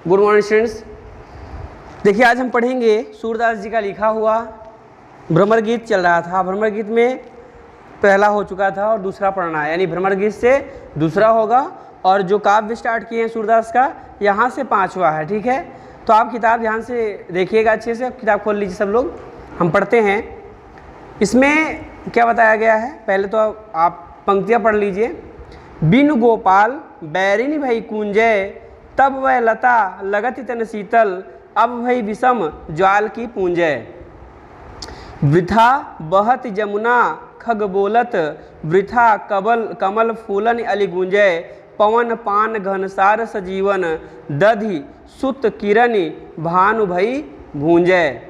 Good morning students. देखिए आज हम पढ़ेंगे सूरदास जी का लिखा हुआ भ्रमर गीत चल रहा था। भ्रमर गीत में पहला हो चुका था और दूसरा पढ़ना है, यानी भ्रमर गीत से दूसरा होगा। और जो काव्य स्टार्ट किए हैं सूरदास का, यहाँ से पांचवा है। ठीक है, तो आप किताब ध्यान से देखिएगा, अच्छे से किताब खोल लीजिए सब लोग। हम पढ़ते हैं। इसमें क्या बताया गया है, पहले तो आप पंक्तियाँ पढ़ लीजिए। बिनु गोपाल बैरिनी भई कूंजय, तब वह लता लगति तन शीतल, अब भई विषम ज्वाल की पूंजय। वृथा बहत जमुना खग बोलत, वृथा कमल फूलन अली गुंजय। पवन पान घनसार सजीवन, दधि सुत किरनि भानु भई भूंजय।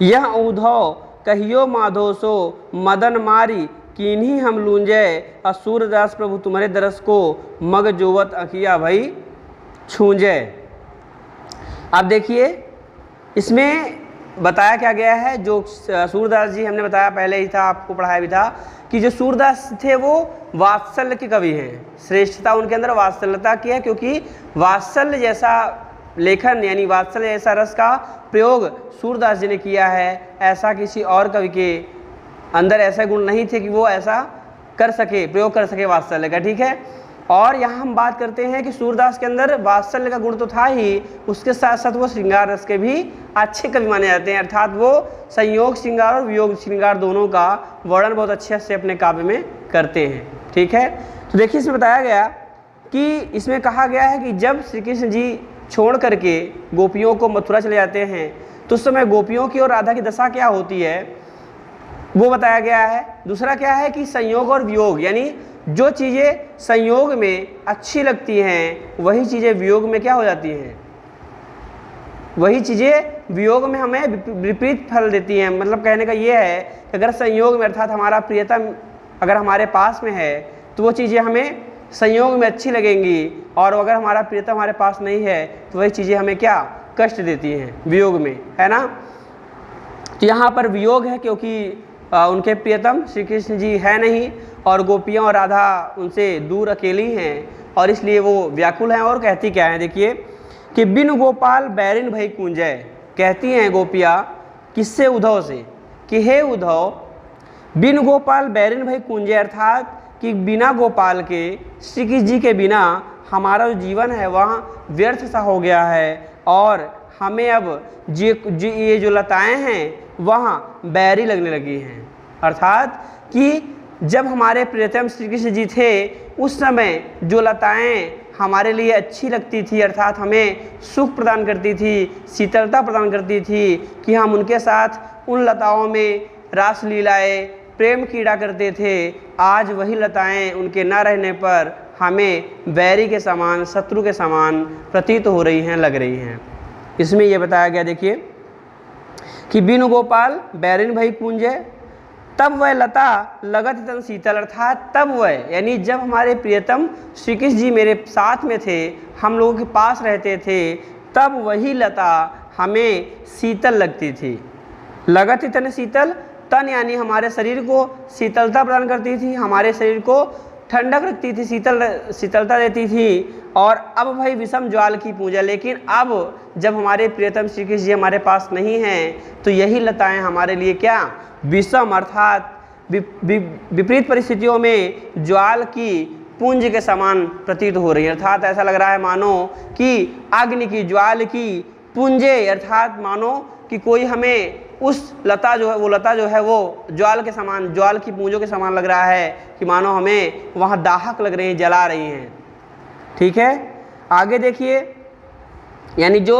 यह उधव कहियो माधो सो, मदन मारी किन्हीं हम लूंजय। सूरदास प्रभु तुम्हारे दरस को, मग जोवत अखिया भई छूंजय। अब देखिए इसमें बताया क्या गया है, जो सूरदास जी हमने बताया पहले ही था, आपको पढ़ाया भी था कि जो सूरदास थे वो वात्सल्य के कवि हैं। श्रेष्ठता उनके अंदर वात्सल्यता की है, क्योंकि वात्सल्य जैसा लेखन यानी वात्सल्य जैसा रस का प्रयोग सूरदास जी ने किया है। ऐसा किसी और कवि के अंदर ऐसे गुण नहीं थे कि वो ऐसा कर सके, प्रयोग कर सके वात्सल्य का। ठीक है, और यहाँ हम बात करते हैं कि सूरदास के अंदर वात्सल्य का गुण तो था ही, उसके साथ साथ वो श्रृंगार रस के भी अच्छे कवि माने जाते हैं। अर्थात वो संयोग श्रृंगार और वियोग श्रृंगार दोनों का वर्णन बहुत अच्छे से अपने काव्य में करते हैं। ठीक है, तो देखिए इसमें बताया गया कि इसमें कहा गया है कि जब श्री कृष्ण जी छोड़ करके गोपियों को मथुरा चले जाते हैं, तो उस समय गोपियों की और राधा की दशा क्या होती है वो बताया गया है। दूसरा क्या है कि संयोग और वियोग, यानी जो चीज़ें संयोग में अच्छी लगती हैं वही चीज़ें वियोग में क्या हो जाती हैं, वही चीज़ें वियोग में हमें विपरीत फल देती हैं। मतलब कहने का ये है कि अगर संयोग में अर्थात हमारा प्रियतम अगर हमारे पास में है तो वो चीज़ें हमें संयोग में अच्छी लगेंगी, और अगर हमारा प्रियतम हमारे पास नहीं है तो वही चीज़ें हमें क्या कष्ट देती हैं वियोग में, है ना। तो यहाँ पर वियोग है क्योंकि उनके प्रियतम श्री कृष्ण जी है नहीं, और गोपियाँ और राधा उनसे दूर अकेली हैं, और इसलिए वो व्याकुल हैं। और कहती क्या है, देखिए कि बिनु गोपाल बैरिन भई कूंजय। कहती हैं गोपियाँ किससे, उद्धव से, कि हे उद्धव बिनु गोपाल बैरिन भई कूंजय, अर्थात कि बिना गोपाल के, श्री कृष्ण जी के बिना हमारा जो जीवन है वहाँ व्यर्थ सा हो गया है, और हमें अब ये जो लताएँ हैं वहाँ बैरी लगने लगी हैं। अर्थात कि जब हमारे प्रियतम श्री कृष्ण जी थे उस समय जो लताएँ हमारे लिए अच्छी लगती थी, अर्थात हमें सुख प्रदान करती थी, शीतलता प्रदान करती थी, कि हम उनके साथ उन लताओं में रास लीलाएँ प्रेम कीड़ा करते थे, आज वही लताएँ उनके न रहने पर हमें बैरी के समान, शत्रु के समान प्रतीत हो रही हैं, लग रही हैं। इसमें यह बताया गया, देखिए कि बिनु गोपाल बैरिन भई कूंजय, तब वह लता लगत तन शीतल, अर्थात तब वह यानी जब हमारे प्रियतम श्री कृष्ण जी मेरे साथ में थे, हम लोगों के पास रहते थे, तब वही लता हमें शीतल लगती थी। लगत तन शीतल, तन यानी हमारे शरीर को शीतलता प्रदान करती थी, हमारे शरीर को ठंडक रखती थी, शीतलता देती थी। और अब भाई विषम ज्वाल की पूजा, लेकिन अब जब हमारे प्रियतम श्री कृष्ण जी हमारे पास नहीं हैं तो यही लताएं हमारे लिए क्या विषम, अर्थात विपरीत परिस्थितियों में ज्वाल की पुंज के समान प्रतीत हो रही है। अर्थात ऐसा लग रहा है मानो कि अग्नि की ज्वाल की पुंजे, अर्थात मानो कि कोई हमें उस लता जो है वो लता जो है वो ज्वाल के समान, ज्वाल की पूंजों के समान लग रहा है, कि मानो हमें वहाँ दाहक लग रही हैं, जला रही हैं। ठीक है, आगे देखिए, यानी जो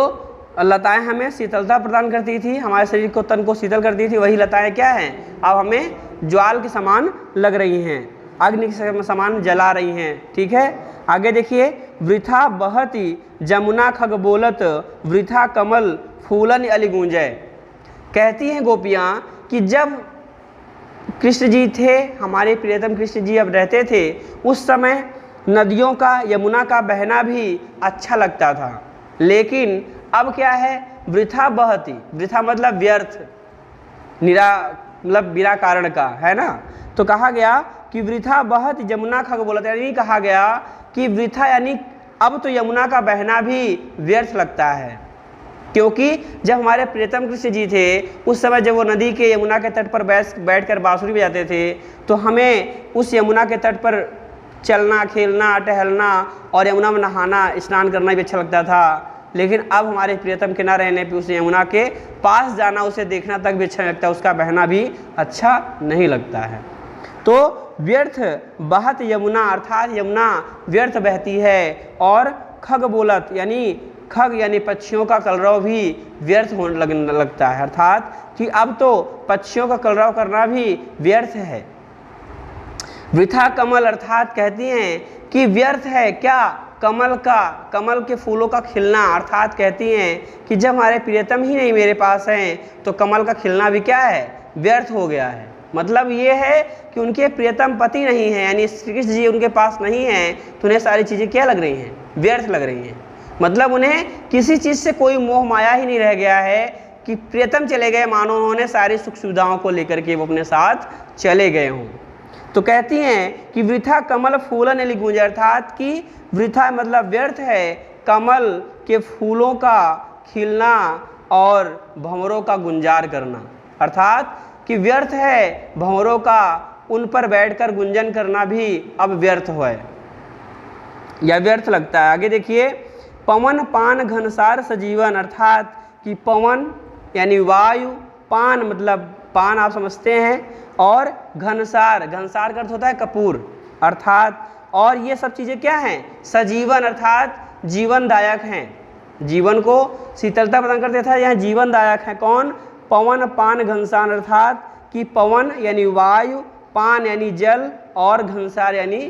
लताएं हमें शीतलता प्रदान करती थी, हमारे शरीर को, तन को शीतल करती थी, वही लताएं क्या हैं, अब हमें ज्वाल के समान लग रही हैं, अग्नि के समान जला रही हैं। ठीक है, आगे देखिए, वृथा बहती जमुना खग बोलत, वृथा कमल फूलन अली गूंजय। कहती हैं गोपियाँ कि जब कृष्ण जी थे, हमारे प्रियतम कृष्ण जी अब रहते थे, उस समय नदियों का, यमुना का बहना भी अच्छा लगता था, लेकिन अब क्या है, वृथा बहती, वृथा मतलब व्यर्थ, मतलब बिना कारण का, है ना। तो कहा गया कि वृथा बहत जमुना खग बोलत, यानी कहा गया कि वृथा यानी अब तो यमुना का बहना भी व्यर्थ लगता है, क्योंकि जब हमारे प्रियतम कृष्ण जी थे उस समय जब वो नदी के यमुना के तट पर बैठकर बांसुरी बजाते थे तो हमें उस यमुना के तट पर चलना, खेलना, टहलना और यमुना में नहाना, स्नान करना भी अच्छा लगता था। लेकिन अब हमारे प्रियतम के ना रहने पे उस यमुना के पास जाना, उसे देखना तक भी अच्छा नहीं लगता, उसका बहना भी अच्छा नहीं लगता है। तो व्यर्थ बहत यमुना अर्थात यमुना व्यर्थ बहती है, और खग बोलत यानी खग यानी पक्षियों का कलरव भी व्यर्थ होने लगने लगता है, अर्थात कि अब तो पक्षियों का कलरव करना भी व्यर्थ है। वृथा कमल अर्थात कहती हैं कि व्यर्थ है क्या कमल के फूलों का खिलना, अर्थात कहती हैं कि जब हमारे प्रियतम ही नहीं मेरे पास हैं तो कमल का खिलना भी क्या है, व्यर्थ हो गया है। मतलब ये है कि उनके प्रियतम पति नहीं हैं, यानी श्री कृष्ण जी उनके पास नहीं हैं, तो उन्हें सारी चीज़ें क्या लग रही हैं, व्यर्थ लग रही हैं। मतलब उन्हें किसी चीज़ से कोई मोह माया ही नहीं रह गया है कि प्रियतम चले गए, मानो उन्होंने सारी सुख सुविधाओं को लेकर के वो अपने साथ चले गए हों। तो कहती हैं कि वृथा कमल फूलन यदि गूंजे, अर्थात कि वृथा मतलब व्यर्थ है कमल के फूलों का खिलना और भंवरों का गुंजार करना, अर्थात कि व्यर्थ है भंवरों का उन पर बैठकर गुंजन करना भी अब व्यर्थ है या व्यर्थ लगता है। आगे देखिए, पवन पान घनसार सजीवन, अर्थात कि पवन यानी वायु, पान मतलब पान आप समझते हैं, और घनसार, घनसार का अर्थ होता है कपूर, अर्थात और ये सब चीज़ें क्या हैं, सजीवन अर्थात जीवनदायक हैं, जीवन को शीतलता प्रदान करते थे, यह जीवनदायक है। कौन, पवन पान घनसार, अर्थात कि पवन यानी वायु, पान यानी जल और घनसार यानी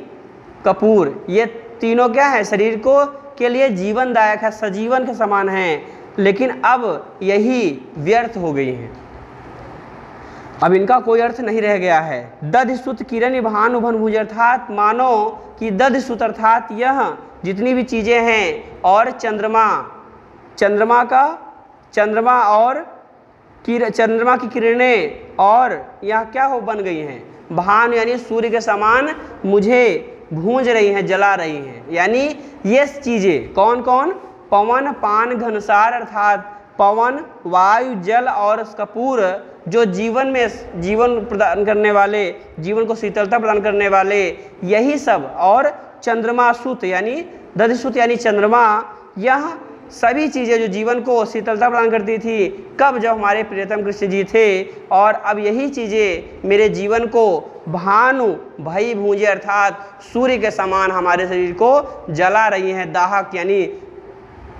कपूर, ये तीनों क्या है, शरीर को के लिए जीवनदायक है, सजीवन के समान हैं, लेकिन अब यही व्यर्थ हो गई हैं, अब इनका कोई अर्थ नहीं रह गया है। दध सुत किरण भानु भन भुज, अर्थात मानो कि दध सुत अर्थात यह जितनी भी चीज़ें हैं और चंद्रमा और चंद्रमा की किरणें और यह क्या हो बन गई हैं, भानु यानी सूर्य के समान मुझे भूंज रही हैं, जला रही हैं। यानी ये चीज़ें कौन कौन, पवन पान घनसार अर्थात पवन, वायु, जल और कपूर, जो जीवन में जीवन प्रदान करने वाले, जीवन को शीतलता प्रदान करने वाले, यही सब, और चंद्रमा सुत यानी दधिसुत यानी चंद्रमा, यह सभी चीज़ें जो जीवन को शीतलता प्रदान करती थी, कब, जब हमारे प्रियतम कृष्ण जी थे, और अब यही चीज़ें मेरे जीवन को भानु भई भूंजे अर्थात सूर्य के समान हमारे शरीर को जला रही हैं, दाहक यानी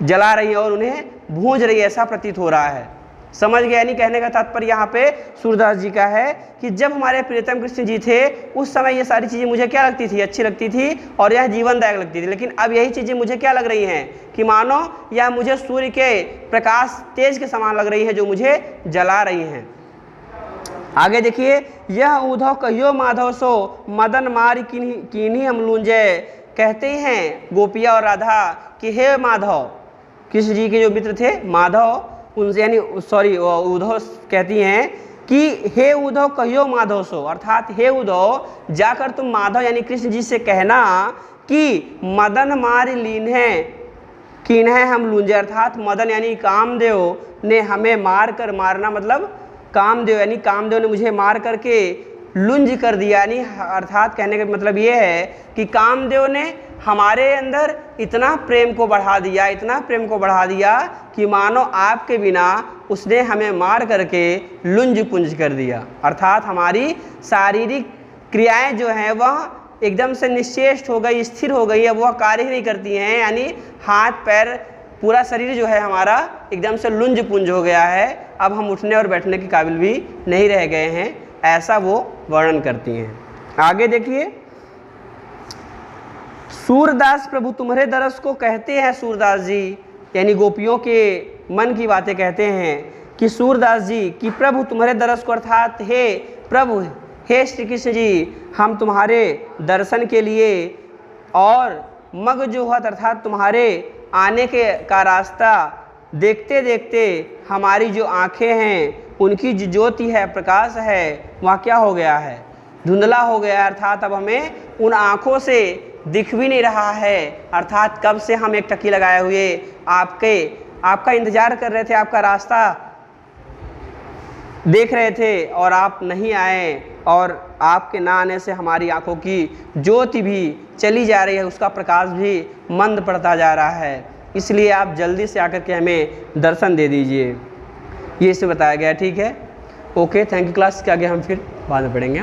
जला रही है और उन्हें भूंज रही है, ऐसा प्रतीत हो रहा है। समझ गया? यानी कहने का तात्पर्य यहाँ पे सूरदास जी का है कि जब हमारे प्रियतम कृष्ण जी थे उस समय ये सारी चीज़ें मुझे क्या लगती थी, अच्छी लगती थी और यह जीवनदायक लगती थी, लेकिन अब यही चीज़ें मुझे क्या लग रही हैं कि मानो यह मुझे सूर्य के प्रकाश तेज के समान लग रही है, जो मुझे जला रही हैं। आगे देखिए, यह उद्धव कहियो माधव सो मदन मारी किन्हीं हम लूंजे, कहते हैं गोपिया और राधा कि हे माधव, कृष्ण जी के जो मित्र थे माधव, उनसे यानी उद्धव कहती हैं कि हे उद्धव कहियो माधव सो, अर्थात हे उद्धव जाकर तुम माधव यानी कृष्ण जी से कहना कि मदन मार लीन है कीन है हम लूंजे, अर्थात मदन यानी कामदेव ने हमें मार कर, मारना मतलब कामदेव यानी कामदेव ने मुझे मार करके लुंज कर दिया, यानी अर्थात कहने का मतलब ये है कि कामदेव ने हमारे अंदर इतना प्रेम को बढ़ा दिया, इतना प्रेम को बढ़ा दिया कि मानो आपके बिना उसने हमें मार करके लुंज पुंज कर दिया, अर्थात हमारी शारीरिक क्रियाएं जो हैं वह एकदम से निश्चेष्ट हो गई, स्थिर हो गई है, वह कार्य ही नहीं करती हैं, यानी हाथ पैर पूरा शरीर जो है हमारा एकदम से लुंज पुंज हो गया है, अब हम उठने और बैठने के काबिल भी नहीं रह गए हैं, ऐसा वो वर्णन करती हैं। आगे देखिए, सूरदास प्रभु तुम्हारे दरस को कहते हैं, सूरदास जी यानी गोपियों के मन की बातें कहते हैं कि सूरदास जी कि प्रभु तुम्हारे दरस को, अर्थात हे प्रभु, हे श्री कृष्ण जी, हम तुम्हारे दर्शन के लिए और मग जोहत अर्थात तुम्हारे आने का रास्ता देखते देखते हमारी जो आँखें हैं उनकी जो ज्योति है, प्रकाश है, वह क्या हो गया है, धुंधला हो गया है, अर्थात अब हमें उन आँखों से दिख भी नहीं रहा है, अर्थात कब से हम एक टकी लगाए हुए आपका इंतजार कर रहे थे, आपका रास्ता देख रहे थे और आप नहीं आए, और आपके ना आने से हमारी आंखों की ज्योति भी चली जा रही है, उसका प्रकाश भी मंद पड़ता जा रहा है, इसलिए आप जल्दी से आकर के हमें दर्शन दे दीजिए। ये इसे बताया गया, ठीक है। ओके, थैंक यू क्लास के आगे हम फिर बाद में पढ़ेंगे।